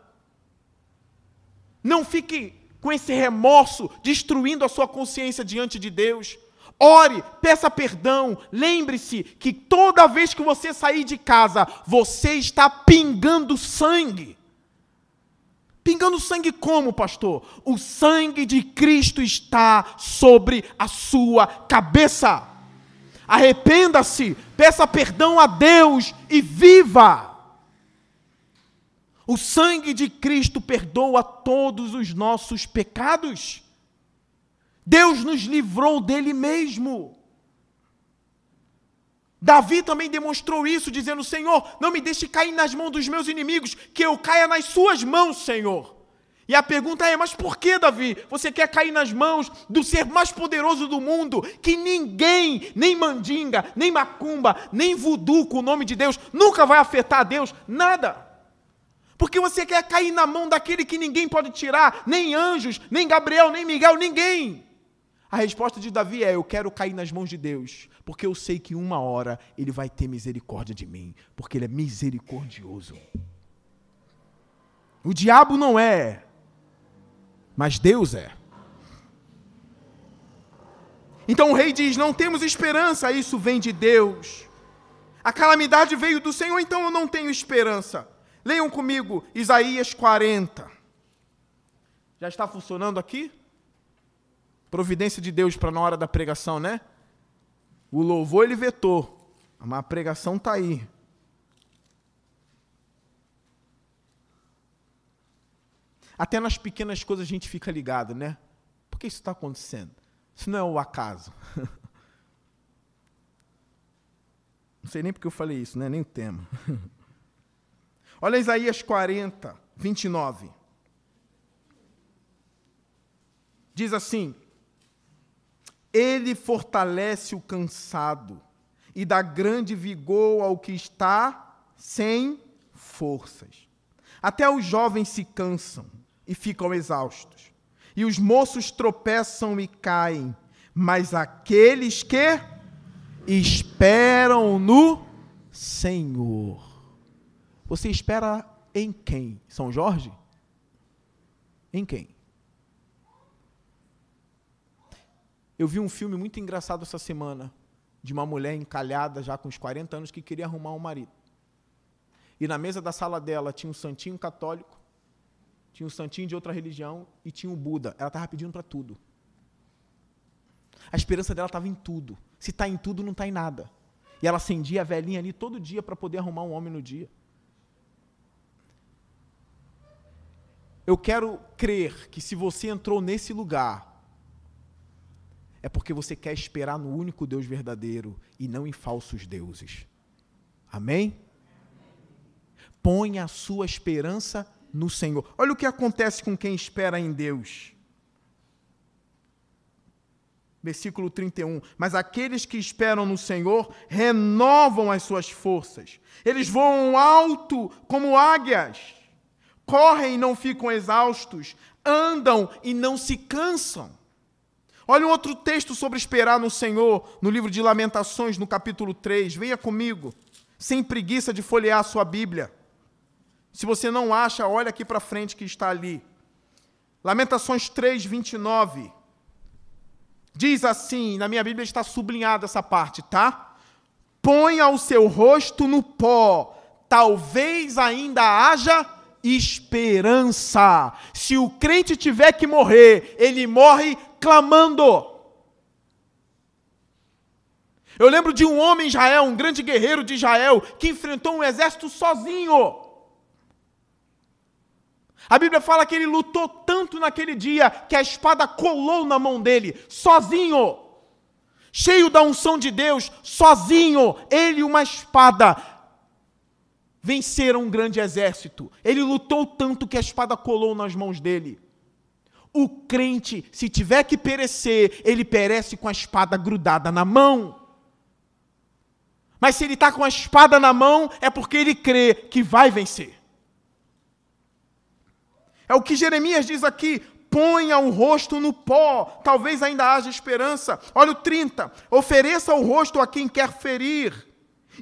não fique com esse remorso destruindo a sua consciência diante de Deus. Ore, peça perdão, lembre-se que toda vez que você sair de casa, você está pingando sangue. Pingando sangue como, pastor? O sangue de Cristo está sobre a sua cabeça. Arrependa-se, peça perdão a Deus e viva. O sangue de Cristo perdoa todos os nossos pecados. Deus nos livrou dele mesmo. Davi também demonstrou isso, dizendo: Senhor, não me deixe cair nas mãos dos meus inimigos, que eu caia nas suas mãos, Senhor. E a pergunta é: mas por que, Davi, você quer cair nas mãos do ser mais poderoso do mundo, que ninguém, nem mandinga, nem macumba, nem voodoo com o nome de Deus, nunca vai afetar a Deus? Nada. Porque você quer cair na mão daquele que ninguém pode tirar, nem anjos, nem Gabriel, nem Miguel, ninguém. A resposta de Davi é: eu quero cair nas mãos de Deus, porque eu sei que uma hora Ele vai ter misericórdia de mim, porque Ele é misericordioso. O diabo não é, mas Deus é. Então o rei diz: não temos esperança, isso vem de Deus. A calamidade veio do Senhor, então eu não tenho esperança. Leiam comigo Isaías 40. Já está funcionando aqui? Providência de Deus para na hora da pregação, né? O louvor ele vetou, mas a pregação está aí. Até nas pequenas coisas a gente fica ligado, né? Por que isso está acontecendo? Isso não é o acaso. Não sei nem porque eu falei isso, né? Nem o tema. Olha Isaías 40, 29. Diz assim: Ele fortalece o cansado e dá grande vigor ao que está sem forças. Até os jovens se cansam e ficam exaustos, e os moços tropeçam e caem, mas aqueles que esperam no Senhor. Você espera em quem? São Jorge? Em quem? Eu vi um filme muito engraçado essa semana, de uma mulher encalhada, já com uns 40 anos, que queria arrumar um marido. E na mesa da sala dela tinha um santinho católico, tinha um santinho de outra religião e tinha um Buda. Ela estava pedindo para tudo. A esperança dela estava em tudo. Se está em tudo, não está em nada. E ela acendia a velhinha ali todo dia para poder arrumar um homem no dia. Eu quero crer que se você entrou nesse lugar, é porque você quer esperar no único Deus verdadeiro e não em falsos deuses. Amém? Ponha a sua esperança no Senhor. Olha o que acontece com quem espera em Deus. Versículo 31. Mas aqueles que esperam no Senhor renovam as suas forças. Eles voam alto como águias. Correm e não ficam exaustos. Andam e não se cansam. Olha um outro texto sobre esperar no Senhor, no livro de Lamentações, no capítulo 3. Venha comigo, sem preguiça de folhear a sua Bíblia. Se você não acha, olha aqui para frente que está ali. Lamentações 3, 29. Diz assim, na minha Bíblia está sublinhada essa parte, tá? Ponha o seu rosto no pó, talvez ainda haja esperança. Se o crente tiver que morrer, ele morre clamando. Eu lembro de um homem em Israel, um grande guerreiro de Israel, que enfrentou um exército sozinho. A Bíblia fala que ele lutou tanto naquele dia que a espada colou na mão dele, sozinho. Cheio da unção de Deus, sozinho, ele e uma espada venceram um grande exército. Ele lutou tanto que a espada colou nas mãos dele. O crente, se tiver que perecer, ele perece com a espada grudada na mão. Mas se ele está com a espada na mão, é porque ele crê que vai vencer. É o que Jeremias diz aqui, ponha o rosto no pó, talvez ainda haja esperança. Olha o 30, ofereça o rosto a quem quer ferir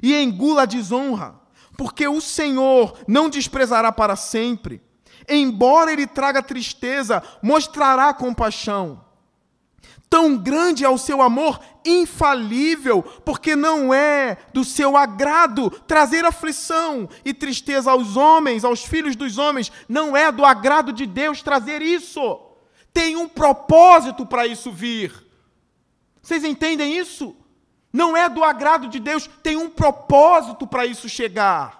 e engula a desonra, porque o Senhor não desprezará para sempre. Embora ele traga tristeza, mostrará compaixão. Tão grande é o seu amor infalível, porque não é do seu agrado trazer aflição e tristeza aos homens, aos filhos dos homens. Não é do agrado de Deus trazer isso. Tem um propósito para isso vir. Vocês entendem isso? Não é do agrado de Deus, tem um propósito para isso chegar.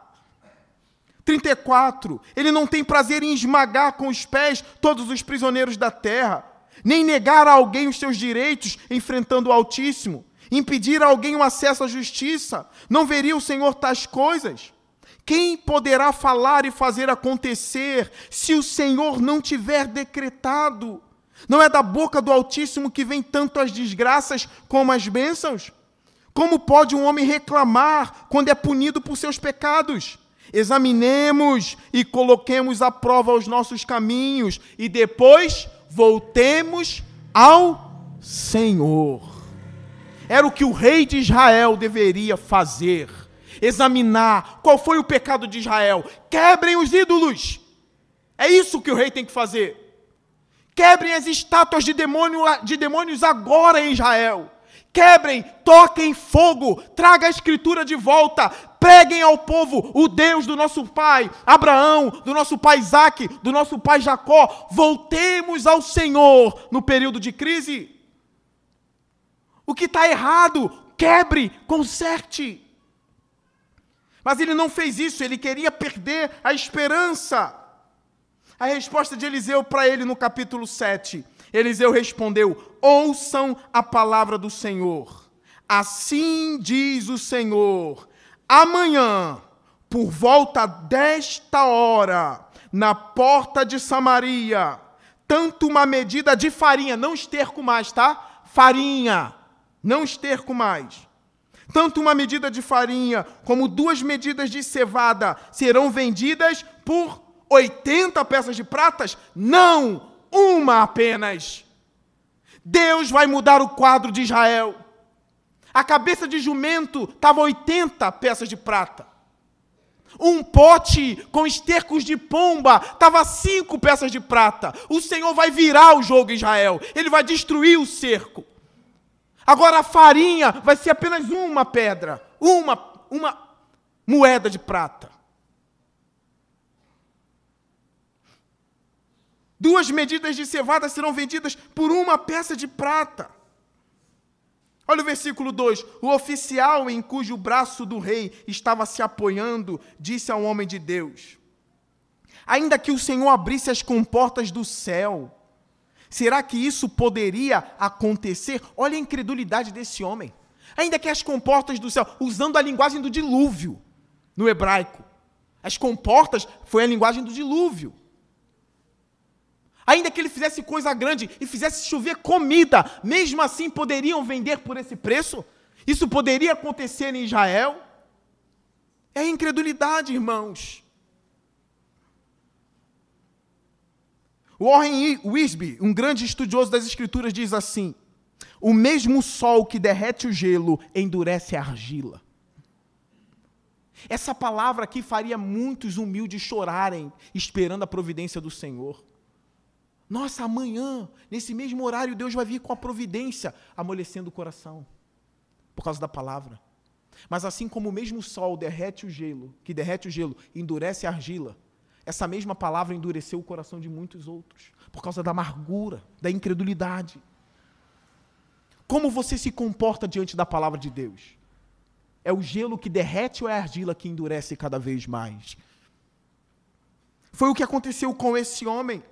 34. Ele não tem prazer em esmagar com os pés todos os prisioneiros da terra, nem negar a alguém os seus direitos, enfrentando o Altíssimo, impedir a alguém o acesso à justiça. Não veria o Senhor tais coisas? Quem poderá falar e fazer acontecer, se o Senhor não tiver decretado? Não é da boca do Altíssimo que vem tanto as desgraças como as bênçãos? Como pode um homem reclamar quando é punido por seus pecados? Examinemos e coloquemos à prova os nossos caminhos, e depois voltemos ao Senhor. Era o que o rei de Israel deveria fazer. Examinar qual foi o pecado de Israel. Quebrem os ídolos. É isso que o rei tem que fazer. Quebrem as estátuas de demônios agora em Israel. Quebrem, toquem fogo, traga a escritura de volta, preguem ao povo o Deus do nosso pai Abraão, do nosso pai Isaque, do nosso pai Jacó. Voltemos ao Senhor no período de crise. O que está errado, quebre, conserte. Mas ele não fez isso, ele queria perder a esperança. A resposta de Eliseu para ele no capítulo 7. Eliseu respondeu: ouçam a palavra do Senhor. Assim diz o Senhor: amanhã, por volta desta hora, na porta de Samaria, tanto uma medida de farinha, não esterco mais, tá? Farinha, não esterco mais. Tanto uma medida de farinha como 2 medidas de cevada serão vendidas por 80 peças de pratas? Não! Uma apenas. Deus vai mudar o quadro de Israel. A cabeça de jumento estava 80 peças de prata. Um pote com estercos de pomba estava 5 peças de prata. O Senhor vai virar o jogo, Israel. Ele vai destruir o cerco. Agora a farinha vai ser apenas uma pedra, uma moeda de prata. 2 medidas de cevada serão vendidas por 1 peça de prata. Olha o versículo 2. O oficial em cujo braço do rei estava se apoiando, disse ao homem de Deus: ainda que o Senhor abrisse as comportas do céu, será que isso poderia acontecer? Olha a incredulidade desse homem. Ainda que as comportas do céu, usando a linguagem do dilúvio, no hebraico. As comportas foi a linguagem do dilúvio. Ainda que ele fizesse coisa grande e fizesse chover comida, mesmo assim poderiam vender por esse preço? Isso poderia acontecer em Israel? É incredulidade, irmãos. Warren Wiersbe, um grande estudioso das Escrituras, diz assim: o mesmo sol que derrete o gelo endurece a argila. Essa palavra aqui faria muitos humildes chorarem, esperando a providência do Senhor. Nossa, amanhã, nesse mesmo horário, Deus vai vir com a providência, amolecendo o coração, por causa da palavra. Mas assim como o mesmo sol derrete o gelo, endurece a argila, essa mesma palavra endureceu o coração de muitos outros, por causa da amargura, da incredulidade. Como você se comporta diante da palavra de Deus? É o gelo que derrete ou é a argila que endurece cada vez mais? Foi o que aconteceu com esse homem.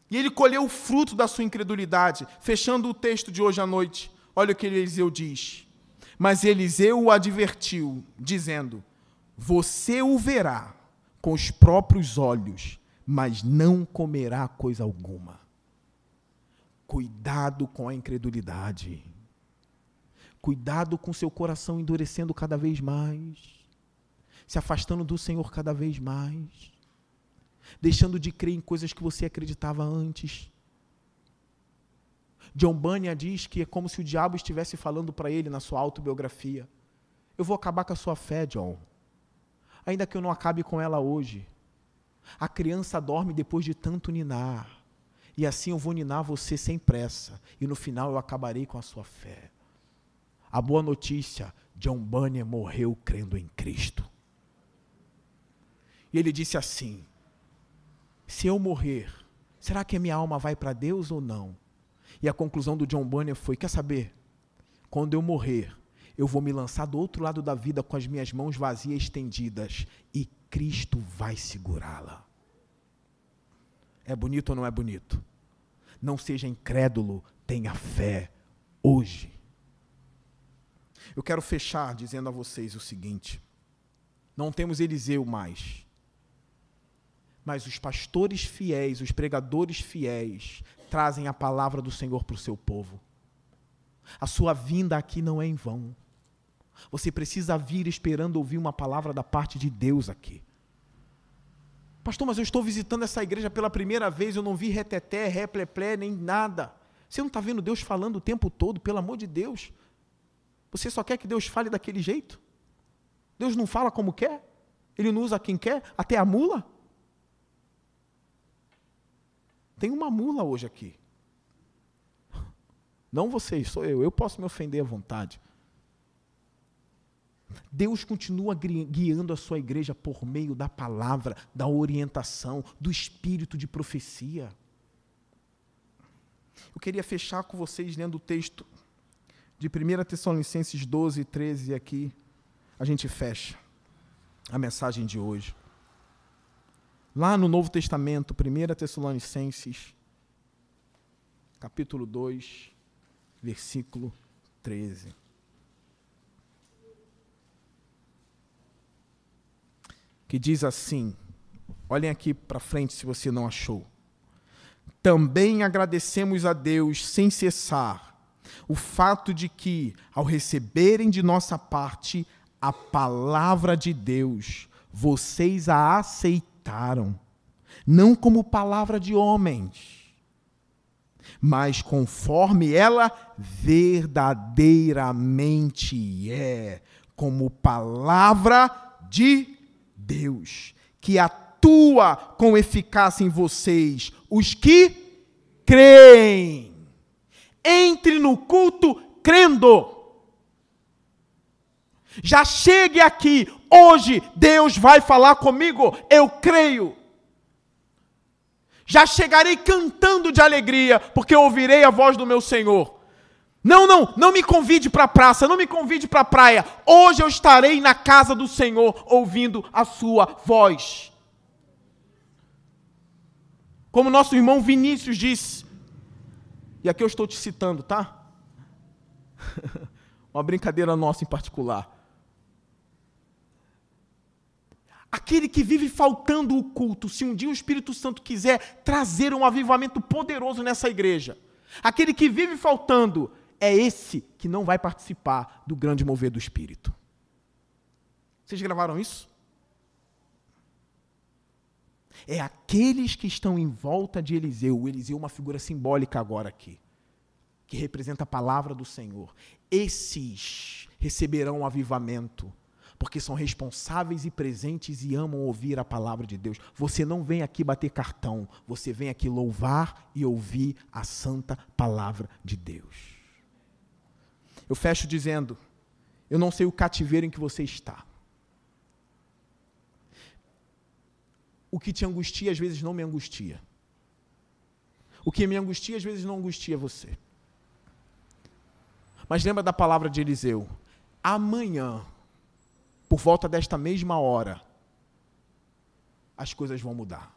E ele colheu o fruto da sua incredulidade. Fechando o texto de hoje à noite, olha o que Eliseu diz. Mas Eliseu o advertiu, dizendo: você o verá com os próprios olhos, mas não comerá coisa alguma. Cuidado com a incredulidade. Cuidado com seu coração endurecendo cada vez mais, se afastando do Senhor cada vez mais, deixando de crer em coisas que você acreditava antes. John Bunyan diz que é como se o diabo estivesse falando para ele na sua autobiografia: eu vou acabar com a sua fé, John, ainda que eu não acabe com ela hoje. A criança dorme depois de tanto ninar, e assim eu vou ninar você sem pressa, e no final eu acabarei com a sua fé. A boa notícia: John Bunyan morreu crendo em Cristo. E ele disse assim: se eu morrer, será que a minha alma vai para Deus ou não? E a conclusão do John Bunyan foi: quer saber? Quando eu morrer, eu vou me lançar do outro lado da vida com as minhas mãos vazias estendidas, e Cristo vai segurá-la. É bonito ou não é bonito? Não seja incrédulo, tenha fé hoje. Eu quero fechar dizendo a vocês o seguinte: não temos Eliseu mais, mas os pastores fiéis, os pregadores fiéis, trazem a palavra do Senhor para o seu povo. A sua vinda aqui não é em vão. Você precisa vir esperando ouvir uma palavra da parte de Deus aqui. Pastor, mas eu estou visitando essa igreja pela primeira vez, eu não vi reteté, repleplé, nem nada. Você não está vendo Deus falando o tempo todo, pelo amor de Deus? Você só quer que Deus fale daquele jeito? Deus não fala como quer? Ele não usa quem quer? Até a mula? Tem uma mula hoje aqui. Não vocês, sou eu. Eu posso me ofender à vontade. Deus continua guiando a sua igreja por meio da palavra, da orientação, do espírito de profecia. Eu queria fechar com vocês lendo o texto de 1 Tessalonicenses 12, 13, e aqui a gente fecha a mensagem de hoje. Lá no Novo Testamento, 1 Tessalonicenses, capítulo 2, versículo 13. Que diz assim, olhem aqui para frente se você não achou. Também agradecemos a Deus sem cessar o fato de que, ao receberem de nossa parte a palavra de Deus, vocês a aceitaram, não como palavra de homens, mas conforme ela verdadeiramente é, como palavra de Deus, que atua com eficácia em vocês, os que creem. Entre no culto crendo. Já chegue aqui, hoje Deus vai falar comigo, eu creio. Já chegarei cantando de alegria, porque ouvirei a voz do meu Senhor. Não me convide para a praça, não me convide para a praia. Hoje eu estarei na casa do Senhor, ouvindo a sua voz. Como nosso irmão Vinícius disse, e aqui eu estou te citando, tá? Uma brincadeira nossa em particular. Aquele que vive faltando o culto, se um dia o Espírito Santo quiser trazer um avivamento poderoso nessa igreja, aquele que vive faltando é esse que não vai participar do grande mover do Espírito. Vocês gravaram isso? É aqueles que estão em volta de Eliseu. O Eliseu é uma figura simbólica agora aqui, que representa a palavra do Senhor. Esses receberão um avivamento, porque são responsáveis e presentes e amam ouvir a palavra de Deus. Você não vem aqui bater cartão, você vem aqui louvar e ouvir a santa palavra de Deus. Eu fecho dizendo, eu não sei o cativeiro em que você está. O que te angustia, às vezes não me angustia. O que me angustia, às vezes não angustia você. Mas lembra da palavra de Eliseu. Amanhã, por volta desta mesma hora, as coisas vão mudar.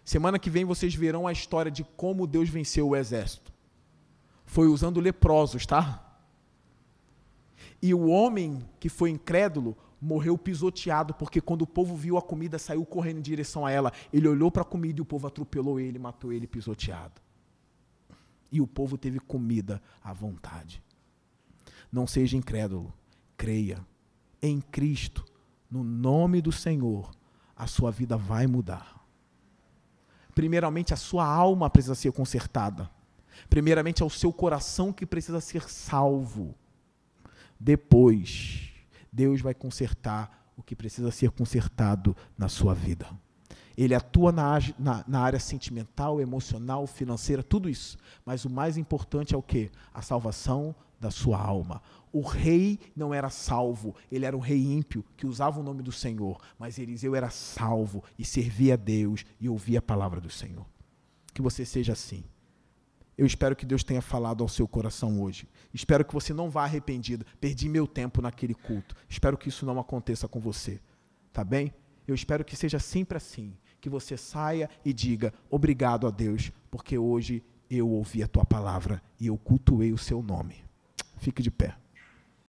Semana que vem vocês verão a história de como Deus venceu o exército. Foi usando leprosos, tá? E o homem que foi incrédulo morreu pisoteado, porque quando o povo viu a comida, saiu correndo em direção a ela. Ele olhou para a comida e o povo atropelou ele, matou ele pisoteado. E o povo teve comida à vontade. Não seja incrédulo. Creia em Cristo, no nome do Senhor, a sua vida vai mudar. Primeiramente, a sua alma precisa ser consertada. Primeiramente, é o seu coração que precisa ser salvo. Depois, Deus vai consertar o que precisa ser consertado na sua vida. Ele atua na área sentimental, emocional, financeira, tudo isso. Mas o mais importante é o quê? A salvação da sua alma. O rei não era salvo, ele era um rei ímpio que usava o nome do Senhor, mas Eliseu era salvo e servia a Deus e ouvia a palavra do Senhor. Que você seja assim. Eu espero que Deus tenha falado ao seu coração hoje. Espero que você não vá arrependido. Perdi meu tempo naquele culto. Espero que isso não aconteça com você. Tá bem? Eu espero que seja sempre assim. Que você saia e diga, obrigado a Deus, porque hoje eu ouvi a tua palavra e eu cultuei o seu nome. Fique de pé.